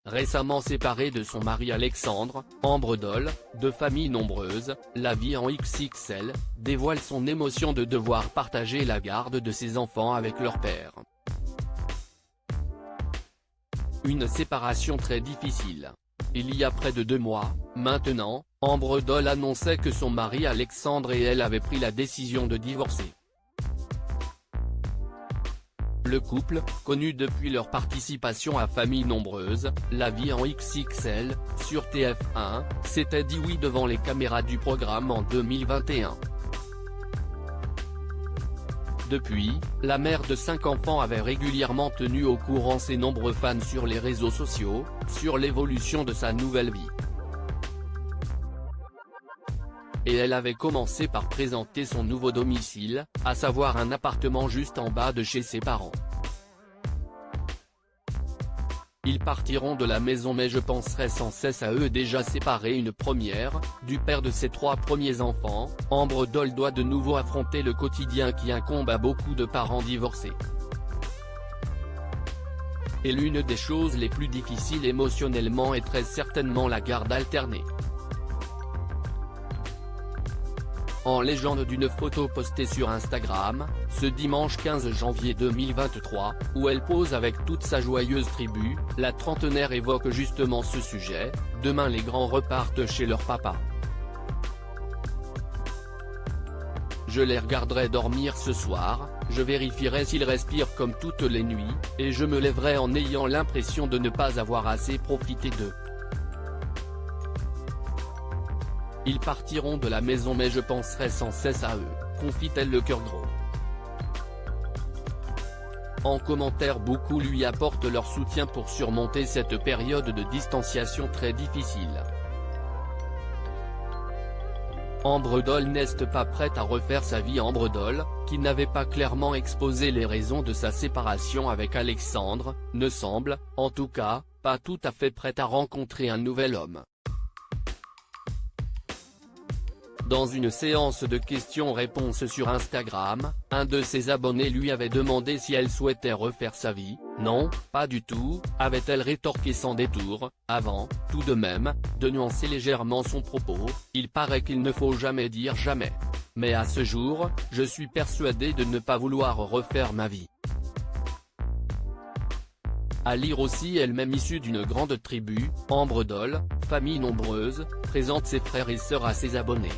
Récemment séparée de son mari Alexandre, Ambre Doll, de famille nombreuse, la vie en XXL, dévoile son émotion de devoir partager la garde de ses enfants avec leur père. Une séparation très difficile. Il y a près de 2 mois, maintenant, Ambre Doll annonçait que son mari Alexandre et elle avaient pris la décision de divorcer. Le couple, connu depuis leur participation à Famille Nombreuse, la vie en XXL, sur TF1, s'était dit oui devant les caméras du programme en 2021. Depuis, la mère de 5 enfants avait régulièrement tenu au courant ses nombreux fans sur les réseaux sociaux, sur l'évolution de sa nouvelle vie. Et elle avait commencé par présenter son nouveau domicile, à savoir un appartement juste en bas de chez ses parents. Ils partiront de la maison mais je penserai sans cesse à eux déjà séparés, une première, du père de ses 3 premiers enfants. Ambre Doll doit de nouveau affronter le quotidien qui incombe à beaucoup de parents divorcés. Et l'une des choses les plus difficiles émotionnellement est très certainement la garde alternée. En légende d'une photo postée sur Instagram, ce dimanche 15 janvier 2023, où elle pose avec toute sa joyeuse tribu, la trentenaire évoque justement ce sujet. Demain les grands repartent chez leur papa. Je les regarderai dormir ce soir, je vérifierai s'ils respirent comme toutes les nuits, et je me lèverai en ayant l'impression de ne pas avoir assez profité d'eux. Ils partiront de la maison mais je penserai sans cesse à eux, confie-t-elle le cœur gros. En commentaire, beaucoup lui apportent leur soutien pour surmonter cette période de distanciation très difficile. Ambre Doll n'est pas prête à refaire sa vie. Ambre Doll, qui n'avait pas clairement exposé les raisons de sa séparation avec Alexandre, ne semble, en tout cas, pas tout à fait prête à rencontrer un nouvel homme. Dans une séance de questions-réponses sur Instagram, un de ses abonnés lui avait demandé si elle souhaitait refaire sa vie. Non, pas du tout, avait-elle rétorqué sans détour, avant, tout de même, de nuancer légèrement son propos. Il paraît qu'il ne faut jamais dire jamais. Mais à ce jour, je suis persuadée de ne pas vouloir refaire ma vie. À lire aussi, elle-même issue d'une grande tribu, Ambre Doll, famille nombreuse, présente ses frères et sœurs à ses abonnés.